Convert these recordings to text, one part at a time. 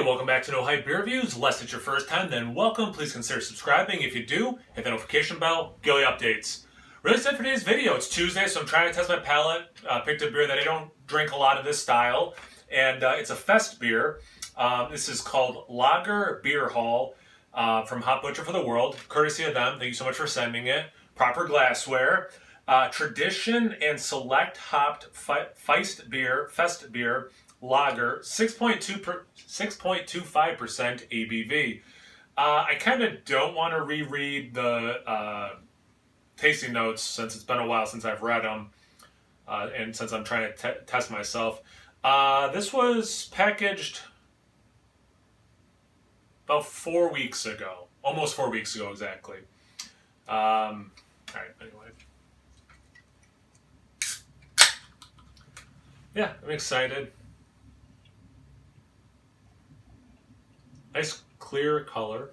Hey, welcome back to No Hype Beer Reviews. Unless it's your first time, then welcome. Please consider subscribing. If you do, hit the notification bell, daily updates. Really excited for today's video. It's Tuesday, so I'm trying to test my palate. Picked a beer that I don't drink a lot of this style, and it's a fest beer. This is called Lager Beer Hall from Hop Butcher for the World. Courtesy of them. Thank you so much for sending it. Proper glassware. Tradition and select hopped fest beer, lager, 6.25% ABV. I kind of don't want to reread the tasting notes since it's been a while since I've read them, and since I'm trying to test myself. This was packaged about 4 weeks ago, almost 4 weeks ago exactly. All right, anyway. Yeah, I'm excited. Nice clear color.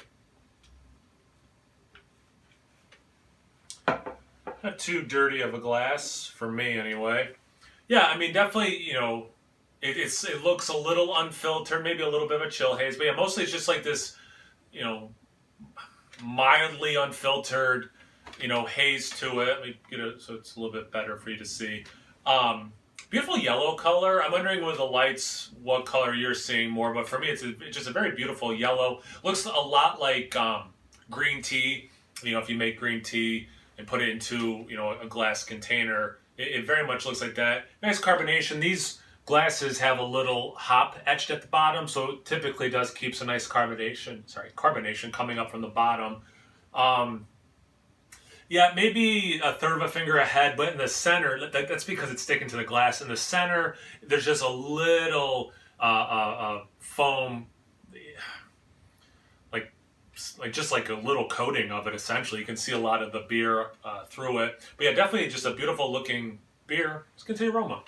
Not too dirty of a glass for me, anyway. Yeah, I mean, definitely, it looks a little unfiltered, maybe a little bit of a chill haze, but yeah, mostly it's just like this, mildly unfiltered, haze to it. Let me get it so it's a little bit better for you to see. Beautiful yellow color. I'm wondering with the lights what color you're seeing more, but for me it's just a very beautiful yellow. Looks a lot like green tea. If you make green tea and put it into a glass container, it very much looks like that. Nice carbonation. These glasses have a little hop etched at the bottom, so it typically does keep some nice carbonation coming up from the bottom. Yeah, maybe a third of a finger ahead, but in the center, that's because it's sticking to the glass. In the center, there's just a little foam, like just like a little coating of it, essentially. You can see a lot of the beer through it. But yeah, definitely just a beautiful looking beer. Let's get to the aroma.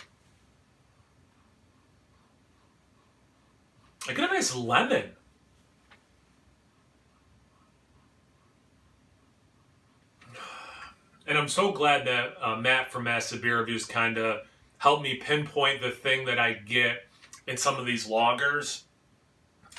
I get a nice lemon. And I'm so glad that Matt from Massive Beer Reviews kind of helped me pinpoint the thing that I get in some of these lagers.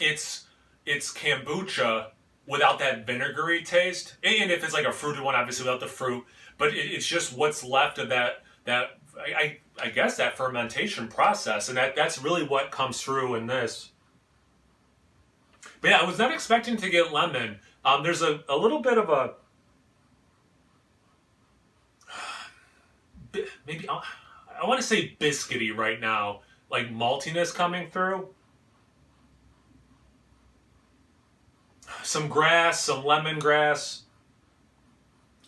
It's kombucha without that vinegary taste. And if it's like a fruited one, obviously without the fruit. But it's just what's left of that I guess that fermentation process. And that's really what comes through in this. But yeah, I was not expecting to get lemon. There's a little bit of a... maybe I want to say biscuity right now, like maltiness coming through. Some grass, some lemongrass.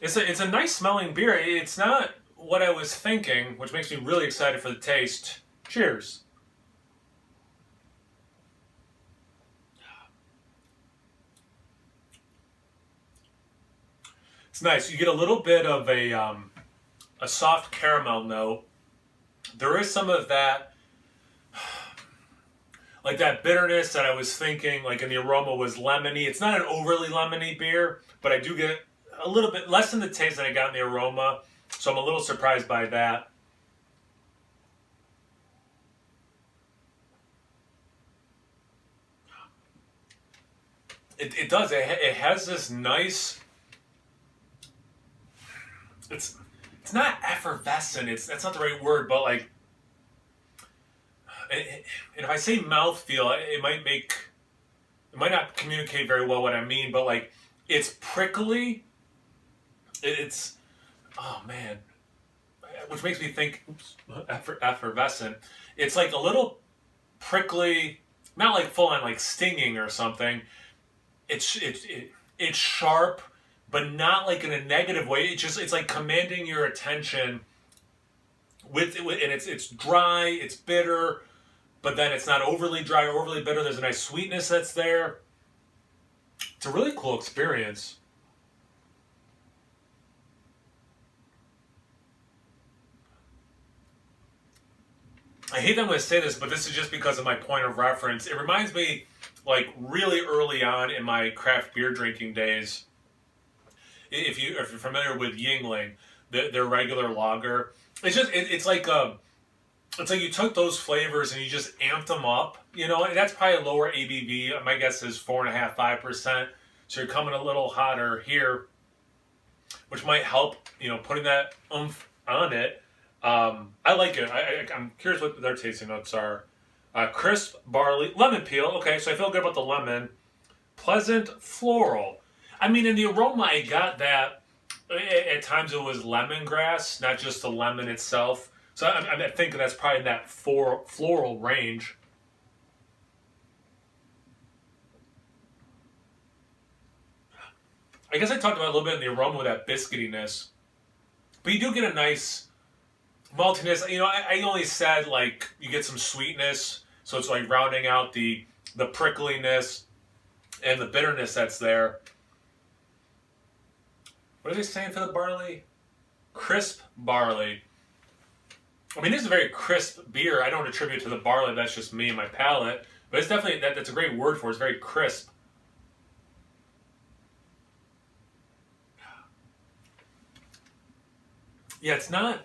It's a nice smelling beer. It's not what I was thinking, which makes me really excited for the taste. Cheers. It's nice. You get a little bit of a soft caramel note. There is some of that, like that bitterness that I was thinking, like in the aroma was lemony. It's not an overly lemony beer, but I do get a little bit less in the taste than I got in the aroma. So I'm a little surprised by that. It does. It has this nice... It's not effervescent. That's not the right word, but like, and if I say mouthfeel, it might not communicate very well what I mean. But like, it's prickly. It's oh man, which makes me think effervescent. It's like a little prickly, not like full on like stinging or something. It's sharp, but not like in a negative way. It's like commanding your attention with and it's dry, it's bitter, but then it's not overly dry or overly bitter. There's a nice sweetness that's there. It's a really cool experience. I hate that I'm going to say this, but this is just because of my point of reference. It reminds me, like, really early on in my craft beer drinking days. If you're familiar with Yuengling, their regular lager, it's like it's like you took those flavors and you just amped them up, you know, and that's probably a lower ABV. My guess is 4.5%, 5%. So you're coming a little hotter here, which might help, you know, putting that oomph on it. I like it. I'm curious what their tasting notes are. Crisp barley, lemon peel. Okay, so I feel good about the lemon. Pleasant floral. I mean, in the aroma, I got that. At times it was lemongrass, not just the lemon itself. So I think that's probably in that floral range. I guess I talked about a little bit in the aroma with that biscuitiness. But you do get a nice maltiness. You know, I only said like you get some sweetness. So it's like rounding out the prickliness and the bitterness that's there. What are they saying for the barley? Crisp barley. I mean, this is a very crisp beer. I don't attribute it to the barley. That's just me and my palate. But it's definitely, that's a great word for it. It's very crisp. Yeah, it's not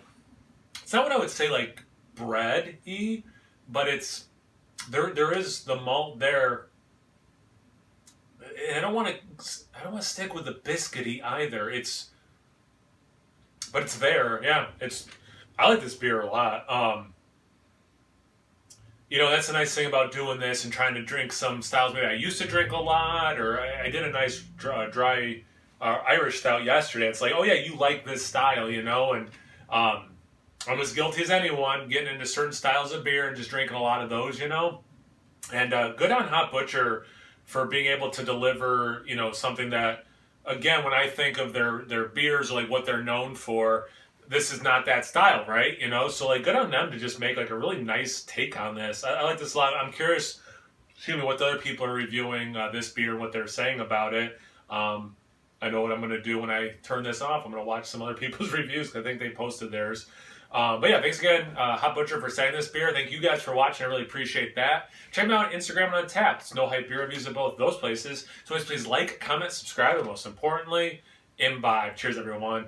what I would say like bread-y, but there is the malt there. And I don't want to stick with the biscuity either. But it's there. Yeah, I like this beer a lot. You know, that's the nice thing about doing this and trying to drink some styles maybe I used to drink a lot, or I did a nice dry Irish stout yesterday. It's like, oh yeah, you like this style, you know, and I'm as guilty as anyone getting into certain styles of beer and just drinking a lot of those, you know. And good on Hot Butcher for being able to deliver, you know, something that, again, when I think of their beers, like what they're known for, this is not that style, right? You know, so like good on them to just make like a really nice take on this. I like this a lot. I'm curious, what the other people are reviewing this beer and what they're saying about it. I know what I'm going to do when I turn this off. I'm going to watch some other people's reviews because I think they posted theirs. But yeah, thanks again, Hot Butcher, for saying this beer. Thank you guys for watching. I really appreciate that. Check me out on Instagram and Untappd. It's No Hype Beer Reviews at both those places. So please like, comment, subscribe, and most importantly, imbibe. Cheers, everyone.